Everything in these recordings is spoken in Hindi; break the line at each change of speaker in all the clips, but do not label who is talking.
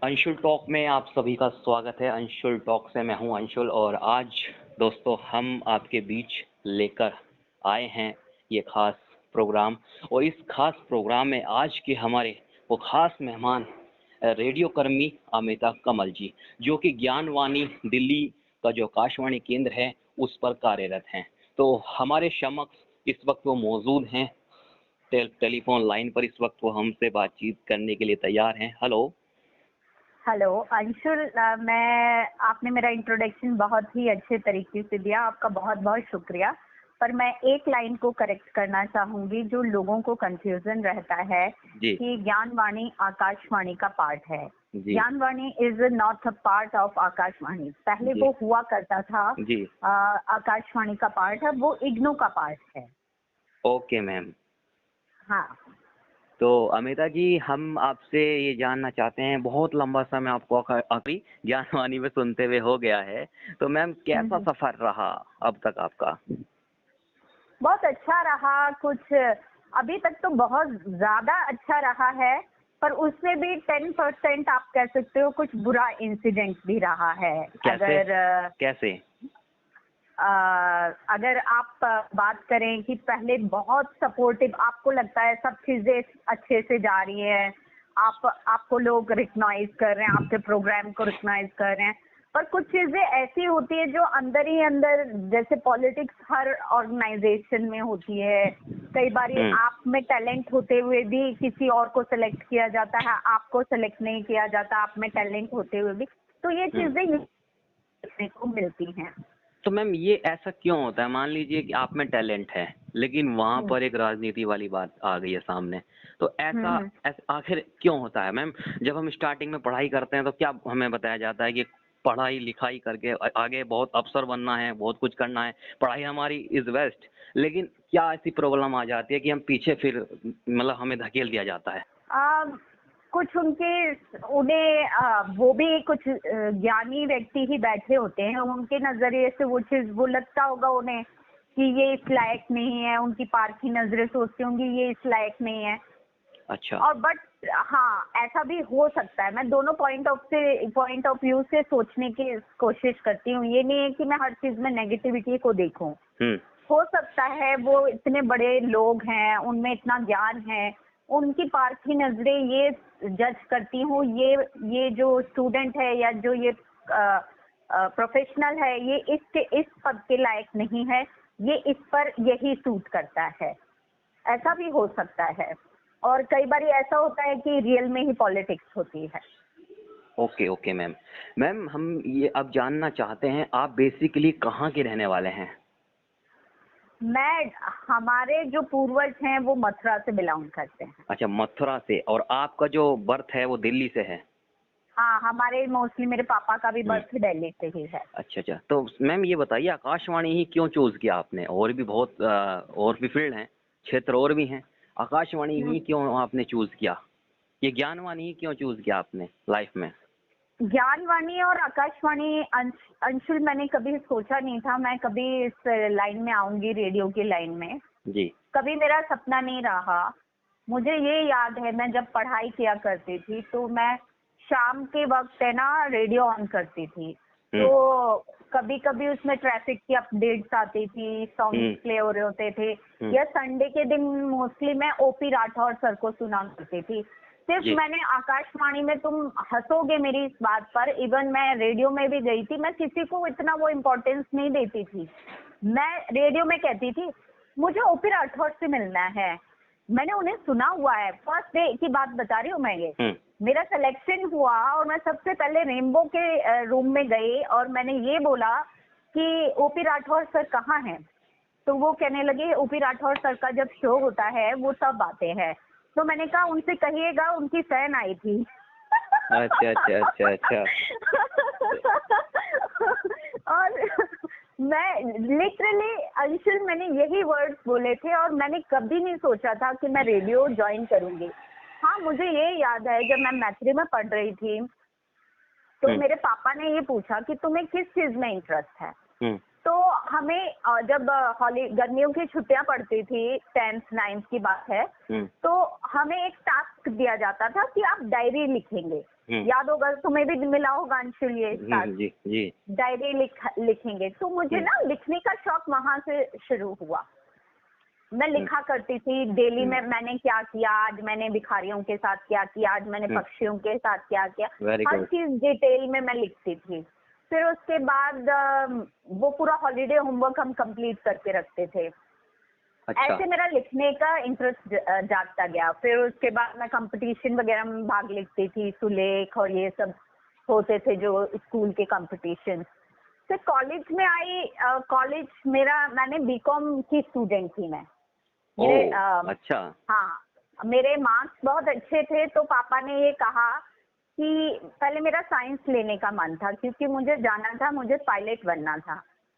अंशुल टॉक में आप सभी का स्वागत है। अंशुल टॉक से मैं हूं अंशुल और आज दोस्तों हम आपके बीच लेकर आए हैं ये खास प्रोग्राम। और इस खास प्रोग्राम में आज के हमारे वो खास मेहमान रेडियो कर्मी अमिता कमल जी, जो कि ज्ञानवाणी दिल्ली का जो आकाशवाणी केंद्र है उस पर कार्यरत हैं। तो हमारे समक्ष इस वक्त वो मौजूद हैं, टेलीफोन लाइन पर इस वक्त वो हमसे बातचीत करने के लिए तैयार हैं। हेलो।
हेलो अंशुल, मैं आपने मेरा इंट्रोडक्शन बहुत ही अच्छे तरीके से दिया, आपका बहुत बहुत शुक्रिया। पर मैं एक लाइन को करेक्ट करना चाहूंगी, जो लोगों को कंफ्यूजन रहता है
जी
कि ज्ञानवाणी आकाशवाणी का पार्ट है।
जी
Gyanvani is not a part of Akashvani. पहले
जी
वो हुआ करता था
जी।
आकाशवाणी का पार्ट है, वो इग्नू का पार्ट है।
Okay ma'am.
हाँ।
तो अमिता जी, हम आपसे ये जानना चाहते हैं, बहुत लंबा समय आपको आखिरी ज्ञानवाणी में सुनते हुए हो गया है, तो मैम कैसा
हम्म।
सफर रहा अब तक आपका?
बहुत अच्छा रहा। कुछ अभी तक तो बहुत ज्यादा अच्छा रहा है, पर उसमें भी 10% आप कह सकते हो कुछ बुरा इंसिडेंट भी रहा है।
कैसे कैसे?
अगर आप बात करें कि पहले बहुत सपोर्टिव, आपको लगता है सब चीजें अच्छे से जा रही है, आपको लोग रिकग्नाइज कर रहे हैं, आपके प्रोग्राम को रिकग्नाइज कर रहे हैं, पर कुछ चीजें ऐसी होती है जो अंदर ही अंदर, जैसे पॉलिटिक्स हर ऑर्गेनाइजेशन में होती है। कई बार आप में टैलेंट होते हुए भी किसी और को सिलेक्ट किया जाता है, आपको सिलेक्ट नहीं किया जाता, आप में टैलेंट होते हुए भी। तो ये चीजें देखने को मिलती हैं।
तो मैम ये ऐसा क्यों होता है? मान लीजिए कि आप में टैलेंट है, लेकिन वहां
हम्म।
पर एक राजनीति वाली बात आ गई है सामने, तो ऐसा
हम्म।
आखिर क्यों होता है मैम? जब हम स्टार्टिंग में पढ़ाई करते हैं तो क्या हमें बताया जाता है कि पढ़ाई लिखाई करके आगे बहुत अफसर बनना है, बहुत कुछ करना है, पढ़ाई हमारी इज बेस्ट। लेकिन क्या ऐसी प्रॉब्लम आ जाती है कि हम पीछे फिर मतलब हमें धकेल दिया जाता है?
आ, कुछ उन्हें वो भी कुछ ज्ञानी व्यक्ति ही बैठे होते हैं, उनके नजरिए से वो चीज, वो लगता होगा उन्हें कि ये इस लायक नहीं है, उनकी पारखी नजरें सोचती होंगी ये इस लायक नहीं है।
अच्छा।
और बट हाँ, ऐसा भी हो सकता है। मैं दोनों पॉइंट ऑफ व्यू से सोचने की कोशिश करती हूँ। ये नहीं है कि मैं हर चीज में नेगेटिविटी को देखूं।
हम्म।
हो सकता है वो इतने बड़े लोग हैं, उनमें इतना ज्ञान है, उनकी पारखी नजरें ये जज करती हूँ, ये जो स्टूडेंट है या जो ये प्रोफेशनल है, ये इस पद के लायक नहीं है, ये इस पर यही सूट करता है। ऐसा भी हो सकता है। और कई बार ऐसा होता है कि रियल में ही पॉलिटिक्स होती है।
Okay okay ma'am. मैम हम ये अब जानना चाहते हैं, आप बेसिकली कहाँ के रहने वाले हैं?
हमारे जो पूर्वज हैं वो मथुरा से बिलोंग करते हैं।
अच्छा, मथुरा से। और आपका जो बर्थ है वो दिल्ली से है?
हाँ, हमारे मोस्टली मेरे पापा का भी बर्थ दिल्ली से ही है।
अच्छा अच्छा। तो मैम ये बताइए, आकाशवाणी ही क्यों चूज किया आपने? और भी बहुत और भी फील्ड हैं, क्षेत्र और भी हैं, आकाशवाणी ही क्यों आपने चूज किया? ये ज्ञानवाणी ही क्यों चूज किया आपने लाइफ में?
ज्ञानवाणी और आकाशवाणी, अंशुल, मैंने कभी सोचा नहीं था मैं कभी इस लाइन में आऊंगी, रेडियो की लाइन में।
जी।
कभी मेरा सपना नहीं रहा। मुझे ये याद है, मैं जब पढ़ाई किया करती थी तो मैं शाम के वक्त है ना रेडियो ऑन करती थी।
हम्म
तो कभी कभी उसमें ट्रैफिक की अपडेट्स आती थी,
हम्म
सॉन्ग्स प्ले हो रहे होते थे।
हम्म।
या संडे के दिन मोस्टली मैं ओपी राठौर सर को सुना करती थी। सिर्फ
जी।
मैंने आकाशवाणी में, तुम हंसोगे मेरी इस बात पर, इवन मैं रेडियो में भी गई थी, मैं किसी को इतना वो इम्पोर्टेंस नहीं देती थी। मैं रेडियो में कहती थी मुझे ओपी राठौर से मिलना है, मैंने उन्हें सुना हुआ है। फर्स्ट डे की बात बता रही हूँ मैं ये।
हम्म।
मेरा सिलेक्शन हुआ और मैं सबसे पहले रेनबो के रूम में गई और मैंने ये बोला कि ओपी राठौर सर कहाँ हैं। तो वो कहने लगे ओपी राठौर सर का जब शो होता है वो तब आते हैं। तो मैंने कहा उनसे कहिएगा उनकी फैन आई थी।
अच्छा अच्छा अच्छा अच्छा।
और मैं लिटरली अंशुल, मैंने यही वर्ड्स बोले थे और मैंने कभी नहीं सोचा था कि मैं रेडियो ज्वाइन करूंगी। हाँ, मुझे ये याद है जब मैं मैथ्री में पढ़ रही थी तो मेरे पापा ने ये पूछा कि तुम्हें किस चीज में इंटरेस्ट है। तो हमें जब गर्मियों की छुट्टियां पड़ती थी, 10th 9th की बात है, तो हमें एक टास्क दिया जाता था कि आप डायरी लिखेंगे। याद होगा, तुम्हें भी मिला होगा अंशुल ये टास्क।
जी जी।
डायरी लिखेंगे। तो मुझे ना लिखने का शौक वहां से शुरू हुआ। मैं लिखा करती थी डेली में, मैंने क्या किया आज, मैंने भिखारियों के साथ क्या किया आज, मैंने पक्षियों के साथ क्या किया, हर चीज डिटेल में मैं लिखती थी। फिर उसके बाद वो पूरा हॉलीडे होमवर्क हम कंप्लीट करके रखते थे।
अच्छा।
ऐसे मेरा लिखने का इंटरेस्ट जागता गया। फिर उसके बाद मैं कंपटीशन वगैरह में भाग लेती थी, सुलेख और ये सब होते थे जो स्कूल के कंपटीशन। फिर कॉलेज में आई। कॉलेज मैंने बीकॉम की स्टूडेंट थी मैं। मेरे
अच्छा।
हाँ, मेरे मार्क्स बहुत अच्छे थे, तो पापा ने ये कहा कि पहले मेरा साइंस लेने का मन था, क्योंकि मुझे जाना था, मुझे पायलट बनना था।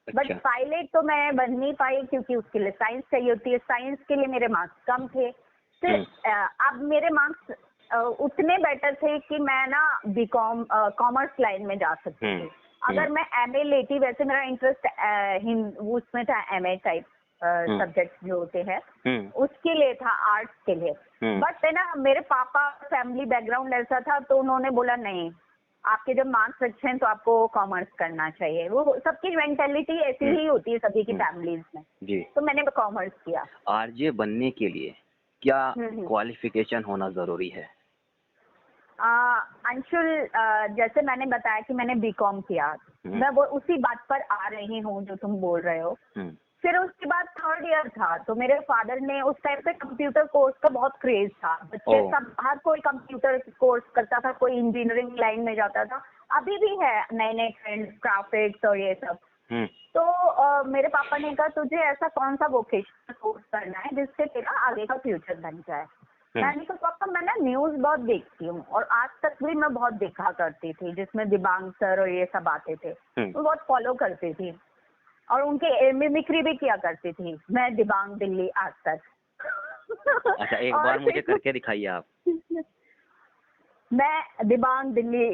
बट पायलट तो मैं बन नहीं पाई, क्योंकि उसके लिए साइंस चाहिए होती है। साइंस के लिए मेरे मार्क्स कम थे। फिर अब मेरे मार्क्स उतने बेटर थे कि मैं ना बीकॉम कॉमर्स लाइन में जा सकती थी। अगर मैं एमए लेती, वैसे मेरा इंटरेस्ट उसमें था, एमए टाइप सब्जेक्ट जो होते हैं उसके लिए था, आर्ट्स के लिए। बट है ना, मेरे पापा फैमिली बैकग्राउंड ऐसा था, तो उन्होंने बोला नहीं, आपके जब मार्क्स अच्छे हैं तो आपको कॉमर्स करना चाहिए। वो सबकी मेंटेलिटी ऐसी ही होती है सभी की फैमिलीज में जी। तो मैंने कॉमर्स किया।
आरजे बनने के लिए क्या क्वालिफिकेशन होना जरूरी है?
अंशुल, जैसे मैंने बताया कि मैंने बीकॉम किया, मैं वो उसी बात पर आ रही हूँ जो तुम बोल रहे हो। फिर उसके बाद 3rd ईयर था, तो मेरे फादर ने, उस टाइम पे कंप्यूटर कोर्स का बहुत क्रेज था, बच्चे सब, हर कोई कंप्यूटर कोर्स करता था, कोई इंजीनियरिंग लाइन में जाता था। अभी भी है नए नए ट्रेंड, ग्राफिक्स और ये सब। तो मेरे पापा ने कहा, तुझे ऐसा कौन सा वोकेशनल कोर्स करना है जिससे तेरा आगे का फ्यूचर बन जाए। मैंने कहा, पापा मैं ना न्यूज बहुत देखती हूँ, और आज तक भी मैं बहुत देखा करती थी, जिसमें दिबांग सर और ये सब आते थे, मैं बहुत फॉलो करती थी, और उनके मिमिक्री भी किया करती थी मैं, दिबांग दिल्ली आज तक।
अच्छा, एक बार मुझे करके दिखाइए आप।
मैं दिबांग दिल्ली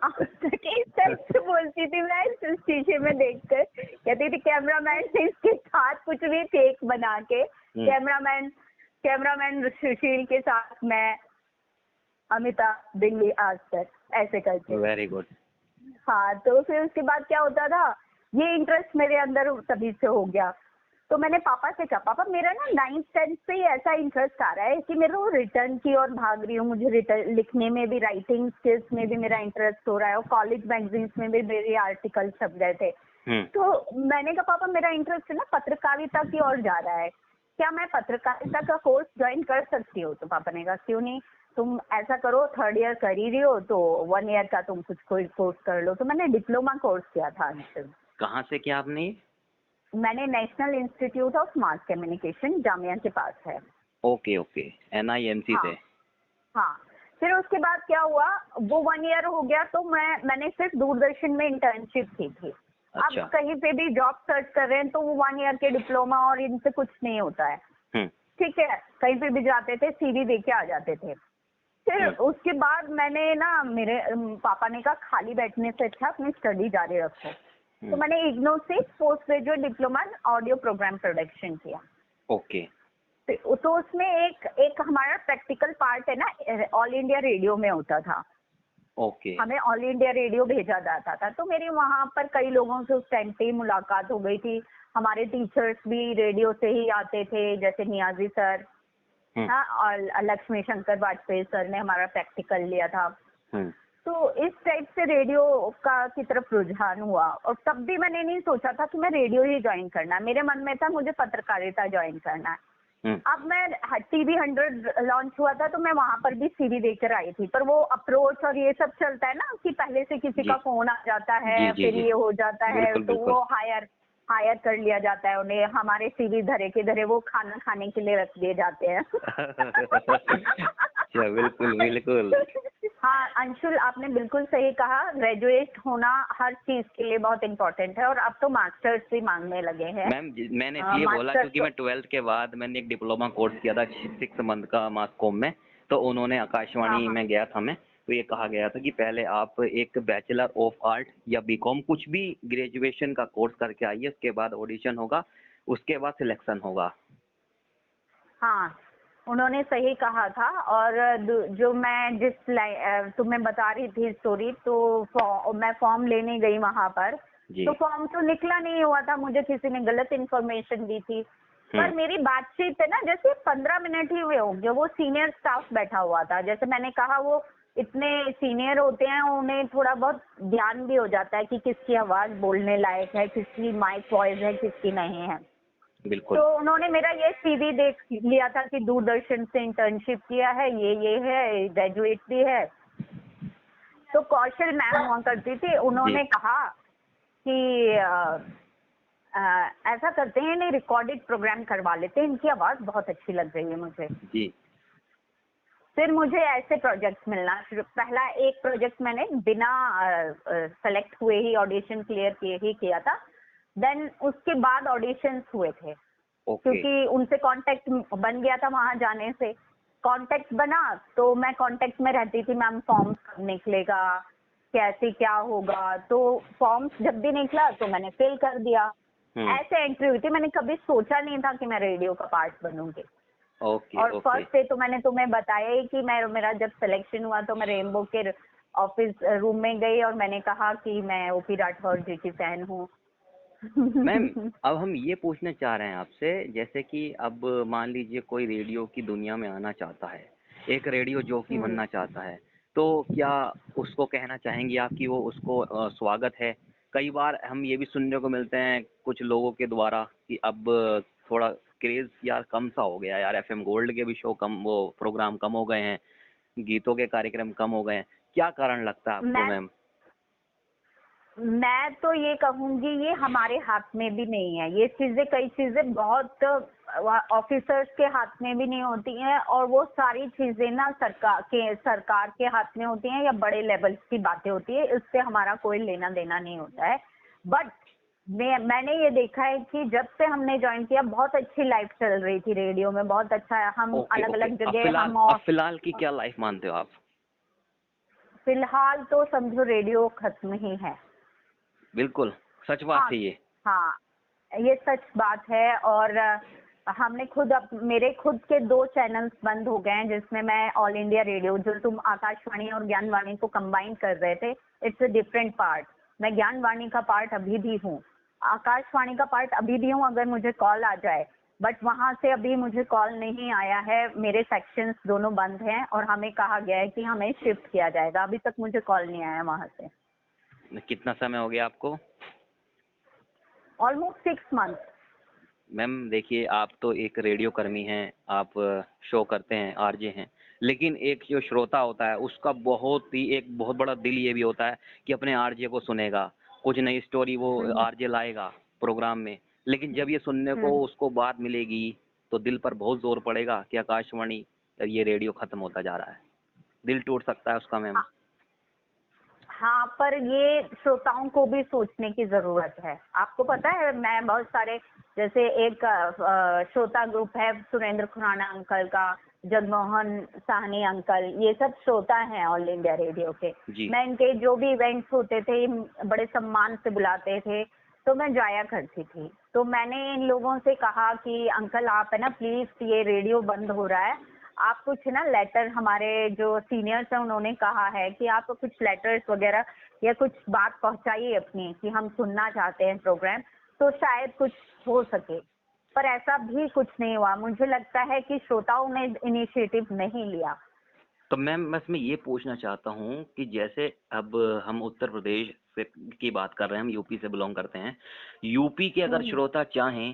आज तक इस टाइप से बोलती थी मैं, शीशे में देखकर कहती थी, कैमरामैन इसके साथ कुछ भी फेक बना के, कैमरामैन सुशील के साथ मैं, अमिता दिल्ली आज तक, ऐसे करके।
Very good.
हाँ, तो फिर उसके बाद क्या होता था, ये इंटरेस्ट मेरे अंदर तभी से हो गया। तो मैंने पापा से कहा, पापा मेरा ना 9th 10th से ही ऐसा इंटरेस्ट आ रहा है कि मेरे को रिटर्न की ओर भाग रही हूँ, मुझे रिटर्न लिखने में भी, राइटिंग स्किल्स में भी मेरा इंटरेस्ट हो रहा है, और कॉलेज मैगजीन्स में भी मेरे आर्टिकल छप गए थे। तो मैंने कहा, पापा मेरा इंटरेस्ट है ना पत्रकारिता की ओर जा रहा है, क्या मैं पत्रकारिता का कोर्स ज्वाइन कर सकती हूँ? तो पापा ने कहा, क्यों नहीं, तुम ऐसा करो, 3rd ईयर कर ही रही हो तो 1 ईयर का तुम कुछ कोई कोर्स कर लो। तो मैंने डिप्लोमा कोर्स किया था।
कहाँ से किया आपने?
मैंने national institute of mass communication, Jamia के पास है।
ओके ओके, NIMC से।
हाँ, फिर उसके बाद क्या हुआ, वो 1 ईयर हो गया, तो मैंने सिर्फ दूरदर्शन में इंटर्नशिप की थी। अच्छा। अब कहीं पे भी जॉब सर्च कर रहे हैं तो वो 1 ईयर के डिप्लोमा और इनसे कुछ नहीं होता है। ठीक है, कहीं पे भी जाते थे, CV दे के आ जाते थे। फिर उसके बाद मैंने ना, मेरे पापा ने कहा, खाली बैठने से अच्छा अपनी स्टडी जारी रखो। तो मैंने इग्नू से post graduate diploma audio program production किया।
ओके।
तो उसमें एक हमारा प्रैक्टिकल पार्ट है ना, ऑल इंडिया रेडियो में होता था।
ओके।
हमें ऑल इंडिया रेडियो भेजा जाता था, तो मेरी वहां पर कई लोगों से उस टाइम पे मुलाकात हो गई थी। हमारे टीचर्स भी रेडियो से ही आते थे, जैसे नियाजी सर, हाँ, और लक्ष्मी शंकर वाजपेयी सर ने हमारा प्रैक्टिकल लिया था। तो इस टाइप से रेडियो की तरफ रुझान हुआ, और तब भी मैंने नहीं सोचा था कि मैं रेडियो ही ज्वाइन करना है, मेरे मन में था मुझे पत्रकारिता ज्वाइन करना है। अब मैं TV 100 लॉन्च हुआ था, तो मैं वहां पर भी CV देकर आई थी, पर वो अप्रोच और ये सब चलता है ना कि पहले से किसी का फोन आ जाता है, फिर ये हो जाता है, तो वो हायर कर लिया जाता है उन्हें, हमारे CV धरे के धरे वो खाना खाने के लिए रख दिए जाते हैं।
बिल्कुल बिल्कुल।
हाँ अंशुल, आपने बिल्कुल सही कहा, ग्रेजुएट होना हर चीज के लिए बहुत इम्पोर्टेंट है, और अब तो मास्टर्स भी मांगने लगे हैं।
मैम मैंने इसलिए बोला क्योंकि मैं 12th के बाद मैंने एक डिप्लोमा कोर्स किया था 6 मंथ का मास कॉम में, तो उन्होंने आकाशवाणी में गया था मैं, तो ये कहा गया था कि पहले आप एक बैचलर ऑफ आर्ट या बीकॉम कुछ भी ग्रेजुएशन का कोर्स करके आइए, उसके बाद ऑडिशन होगा, उसके बाद सिलेक्शन होगा।
हाँ, उन्होंने सही कहा था। और जो मैं तुम्हें बता रही थी स्टोरी, तो मैं फॉर्म लेने गई वहां पर,
जी।
तो फॉर्म तो निकला नहीं हुआ था, मुझे किसी ने गलत इन्फॉर्मेशन दी थी। पर मेरी बातचीत पे ना जैसे 15 मिनट ही हुए होंगे, वो सीनियर स्टाफ बैठा हुआ था। जैसे मैंने कहा, वो इतने सीनियर होते हैं, उन्हें थोड़ा बहुत ध्यान भी हो जाता है कि किसकी आवाज बोलने लायक है, किसकी माइक वॉइस है, किसकी नहीं है।
बिल्कुल।
तो उन्होंने मेरा ये सीवी देख लिया था कि दूरदर्शन से इंटर्नशिप किया है, ये है, ग्रेजुएट भी है। तो कौशल मैम हुआ करती थी, उन्होंने कहा कि ऐसा करते हैं, इन्हें रिकॉर्डेड प्रोग्राम करवा लेते हैं, इनकी आवाज बहुत अच्छी लग रही है मुझे।
जी।
फिर मुझे ऐसे प्रोजेक्ट मिलना शुरू। पहला एक प्रोजेक्ट मैंने बिना सेलेक्ट हुए ही, ऑडिशन क्लियर किए ही किया था। देन उसके बाद ऑडिशंस हुए थे, क्योंकि उनसे कांटेक्ट बन गया था वहां जाने से। कांटेक्ट बना तो मैं कांटेक्ट में रहती थी, मैम फॉर्म्स कब निकलेगा, कैसे क्या होगा। तो फॉर्म्स जब भी निकला तो मैंने फिल कर दिया। ऐसे एंट्री हुई थी। मैंने कभी सोचा नहीं था कि मैं रेडियो का पार्ट बनूंगी। और फर्स्ट डे तो मैंने तुम्हें बताया ही कि मेरा जब सिलेक्शन हुआ तो मैं रेनबो के ऑफिस रूम में गई और मैंने कहा कि मैं ओपी राठौर जी की फैन हूँ।
मैम, अब हम ये पूछना चाह रहे हैं आपसे, जैसे कि अब मान लीजिए कोई रेडियो की दुनिया में आना चाहता है, एक रेडियो जॉकी बनना चाहता है, तो क्या उसको कहना चाहेंगी आप कि वो उसको स्वागत है? कई बार हम ये भी सुनने को मिलते हैं कुछ लोगों के द्वारा कि अब थोड़ा क्रेज यार कम सा हो गया यार, एफएम गोल्ड के भी शो कम, वो प्रोग्राम कम हो गए हैं, गीतों के कार्यक्रम कम हो गए हैं, क्या कारण लगता है आपको मैम?
मैं तो ये कहूंगी, ये हमारे हाथ में भी नहीं है। ये चीजें, कई चीजें बहुत ऑफिसर्स के हाथ में भी नहीं होती हैं, और वो सारी चीजें ना सरकार के हाथ में होती हैं, या बड़े लेवल की बातें होती है। इससे हमारा कोई लेना देना नहीं होता है। बट मैंने ये देखा है कि जब से हमने ज्वाइन किया, बहुत अच्छी लाइफ चल रही थी रेडियो में, बहुत अच्छा है। हम अलग अलग जगह, हम
फिलहाल की क्या लाइफ मानते हो आप?
फिलहाल तो समझो रेडियो खत्म ही है।
बिल्कुल सच बात है ये।
हाँ, ये सच बात है। और हमने मेरे खुद के 2 चैनल्स बंद हो गए हैं, जिसमें मैं ऑल इंडिया रेडियो, जो तुम आकाशवाणी और ज्ञानवाणी को कंबाइन कर रहे थे, इट्स अ डिफरेंट पार्ट। मैं ज्ञानवाणी का पार्ट अभी भी हूँ, आकाशवाणी का पार्ट अभी भी हूँ, अगर मुझे कॉल आ जाए। बट वहां से अभी मुझे कॉल नहीं आया है। मेरे सेक्शंस दोनों बंद हैं और हमें कहा गया है कि हमें शिफ्ट किया जाएगा। अभी तक मुझे कॉल नहीं आया वहां से।
कितना समय हो गया आपको?
Almost 6 month.
मैम देखिए, आप तो एक रेडियो कर्मी हैं, आप शो करते हैं, आरजे हैं, लेकिन एक जो श्रोता होता है उसका एक बहुत बड़ा दिल ये भी होता है कि अपने आरजे को सुनेगा, कुछ नई स्टोरी वो आरजे लाएगा प्रोग्राम में। लेकिन जब ये सुनने को उसको बात मिलेगी तो दिल पर बहुत जोर पड़ेगा कि आकाशवाणी, ये रेडियो खत्म होता जा रहा है, दिल टूट सकता है उसका मैम।
हाँ, पर ये श्रोताओं को भी सोचने की जरूरत है। आपको पता है, मैं बहुत सारे, जैसे एक श्रोता ग्रुप है सुरेंद्र खुराना अंकल का, जगमोहन साहनी अंकल, ये सब श्रोता हैं ऑल इंडिया रेडियो के। मैं इनके जो भी इवेंट्स होते थे बड़े सम्मान से बुलाते थे, तो मैं जाया करती थी। तो मैंने इन लोगों से कहा कि अंकल आप है ना, प्लीज ये रेडियो बंद हो रहा है, आप कुछ ना लेटर, हमारे जो सीनियर्स हैं उन्होंने कहा है कि आप कुछ लेटर्स वगैरह या कुछ बात पहुंचाइए अपनी, कि हम सुनना चाहते हैं प्रोग्राम, तो शायद कुछ हो सके। पर ऐसा भी कुछ नहीं हुआ। मुझे लगता है कि श्रोताओं ने इनिशिएटिव नहीं लिया।
तो मैम बस मैं ये पूछना चाहता हूँ कि जैसे अब हम उत्तर प्रदेश से की बात कर रहे हैं, हम यूपी से बिलोंग करते हैं, यूपी के अगर श्रोता चाहें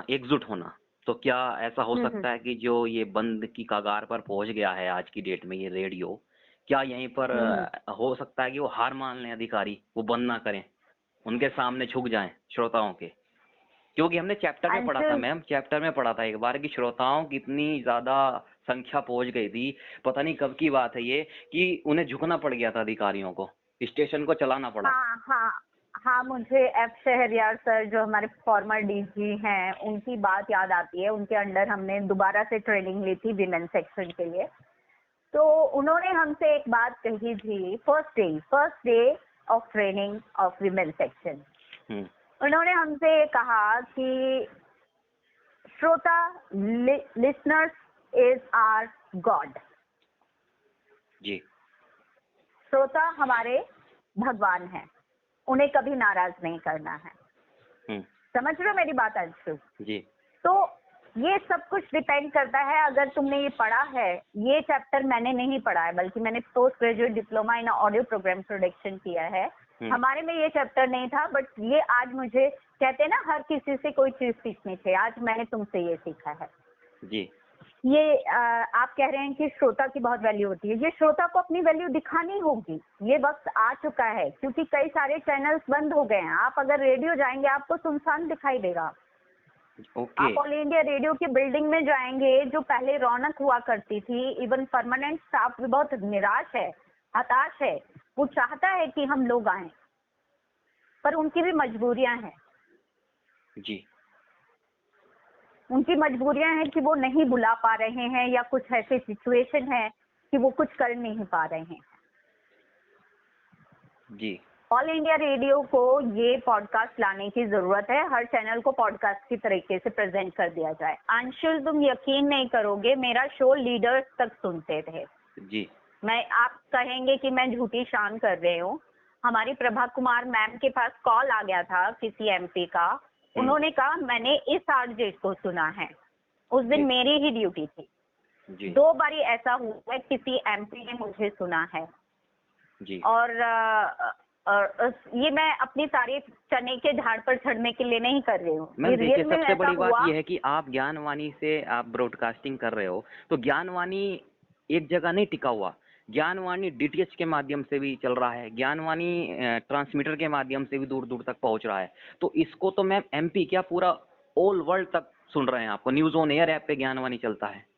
एकजुट होना, तो क्या ऐसा हो सकता है कि जो ये बंद की कगार पर पहुंच गया है आज की डेट में ये रेडियो, क्या यहीं पर हो सकता है कि वो हार मान लें, अधिकारी वो बंद ना करें, उनके सामने झुक जाएं श्रोताओं के? क्योंकि हमने चैप्टर में पढ़ा था मैम, चैप्टर में पढ़ा था एक बार कि श्रोताओं की इतनी ज्यादा संख्या पहुंच गई थी, पता नहीं कब की बात है ये, कि उन्हें झुकना पड़ गया था, अधिकारियों को स्टेशन को चलाना पड़ा।
हाँ, मुझे एफ शहरयार सर, जो हमारे फॉर्मर डीजी हैं, उनकी बात याद आती है। उनके अंडर हमने दोबारा से ट्रेनिंग ली थी विमेन सेक्शन के लिए। तो उन्होंने हमसे एक बात कही थी, first day of training of women section. उन्होंने हमसे कहा कि श्रोता, लिसनर्स इज आवर गॉड।
जी।
श्रोता हमारे भगवान हैं, उन्हें कभी नाराज नहीं करना है। समझ रहे हो मेरी बात अंशु?
जी।
तो ये सब कुछ डिपेंड करता है, अगर तुमने ये पढ़ा है, ये चैप्टर मैंने नहीं पढ़ा है, बल्कि मैंने post graduate diploma in audio program production किया है। हमारे में ये चैप्टर नहीं था, बट ये आज मुझे, कहते हैं ना हर किसी से कोई चीज सीखनी चाहिए, आज मैंने तुमसे ये सीखा है।
जी।
ये आप कह रहे हैं कि श्रोता की बहुत वैल्यू होती है, ये श्रोता को अपनी वैल्यू दिखानी होगी। ये वक्त आ चुका है, क्योंकि कई सारे चैनल्स बंद हो गए हैं। आप अगर रेडियो जाएंगे आपको सुनसान दिखाई देगा। आप ऑल इंडिया रेडियो की बिल्डिंग में जाएंगे, जो पहले रौनक हुआ करती थी, इवन परमानेंट स्टाफ भी बहुत निराश है, हताश है। वो चाहता है कि हम लोग आए, पर उनकी भी मजबूरियां हैं।
जी।
उनकी मजबूरियां हैं कि वो नहीं बुला पा रहे हैं, या कुछ ऐसी सिचुएशन है कि वो कुछ कर नहीं पा रहे हैं।
जी।
ऑल इंडिया रेडियो को ये पॉडकास्ट लाने की जरूरत है, हर चैनल को पॉडकास्ट की तरीके से प्रेजेंट कर दिया जाए। अंशुल, तुम यकीन नहीं करोगे, मेरा शो लीडर्स तक सुनते थे।
जी।
आप कहेंगे कि मैं झूठी शान कर रही हूँ। हमारी प्रभा कुमार मैम के पास कॉल आ गया था किसी एमपी का। उन्होंने कहा मैंने इस आरजे को सुना है। उस दिन मेरी ही ड्यूटी थी।
जी।
2 बारी ऐसा हुआ है किसी एमपी ने मुझे सुना है।
जी।
और ये मैं अपनी तारीफ चने के झाड़ पर चढ़ने के लिए नहीं कर रही हूँ।
मैम देखिए, सबसे बड़ी बात यह है कि आप ज्ञानवाणी से आप ब्रॉडकास्टिंग कर रहे हो, तो ज्ञानवाणी एक जगह नहीं टिका हुआ। ज्ञानवाणी डीटीएच के माध्यम से भी चल रहा है, ज्ञानवाणी ट्रांसमीटर के माध्यम से भी दूर दूर तक पहुंच रहा है। तो इसको तो मैम एमपी क्या पूरा ऑल वर्ल्ड तक सुन रहे हैं। आपको न्यूज ऑन एयर ऐप पे ज्ञानवाणी चलता है।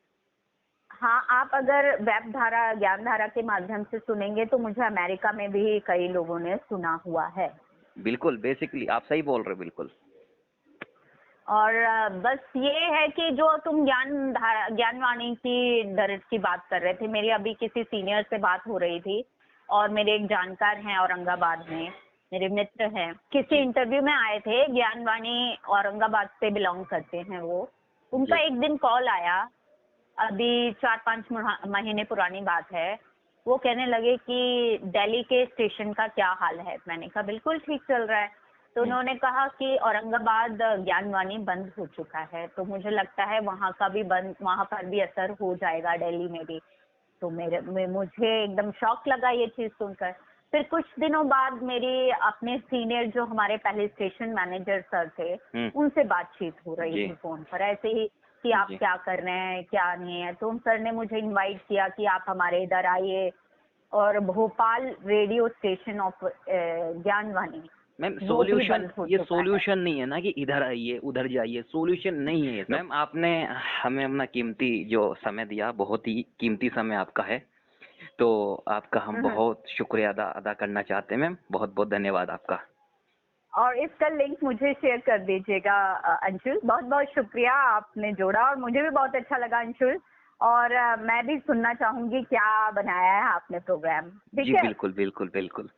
हाँ, आप अगर वेब धारा, ज्ञान धारा के माध्यम से सुनेंगे तो मुझे अमेरिका में भी कई लोगों ने सुना हुआ है।
बिल्कुल, बेसिकली आप सही बोल रहे हो, बिल्कुल।
और बस ये है कि जो तुम ज्ञानवाणी की दर्ज की बात कर रहे थे, मेरी अभी किसी सीनियर से बात हो रही थी, और मेरे एक जानकार हैं औरंगाबाद में, मेरे मित्र हैं, किसी इंटरव्यू में आए थे। ज्ञानवाणी औरंगाबाद से बिलोंग करते हैं वो। उनका एक दिन कॉल आया, अभी 4-5 महीने पुरानी बात है। वो कहने लगे कि दिल्ली के स्टेशन का क्या हाल है। मैंने कहा बिल्कुल ठीक चल रहा है। तो उन्होंने कहा कि औरंगाबाद ज्ञानवाणी बंद हो चुका है, तो मुझे लगता है वहाँ पर भी असर हो जाएगा, दिल्ली में भी। तो मुझे एकदम शॉक लगा ये चीज सुनकर। फिर कुछ दिनों बाद मेरी अपने सीनियर, जो हमारे पहले स्टेशन मैनेजर सर थे, उनसे बातचीत हो रही थी फोन पर, ऐसे ही कि आप क्या कर रहे हैं, क्या नहीं है। तो उन सर ने मुझे इनवाइट किया कि आप हमारे इधर आइए, और Bhopal radio station of Gyanvani.
Ma'am solution, ये सॉल्यूशन नहीं है ना कि इधर आइए उधर जाइए, सॉल्यूशन नहीं है। मैम आपने हमें अपना कीमती जो समय दिया, बहुत ही कीमती समय आपका है, तो आपका हम बहुत शुक्रिया अदा करना चाहते हैं मैम। बहुत बहुत धन्यवाद आपका।
और इसका लिंक मुझे शेयर कर दीजिएगा अंशुल। बहुत बहुत शुक्रिया, आपने जोड़ा, और मुझे भी बहुत अच्छा लगा अंशुल। और मैं भी सुनना चाहूंगी क्या बनाया है आपने प्रोग्राम। ठीक है?
बिल्कुल बिल्कुल बिल्कुल।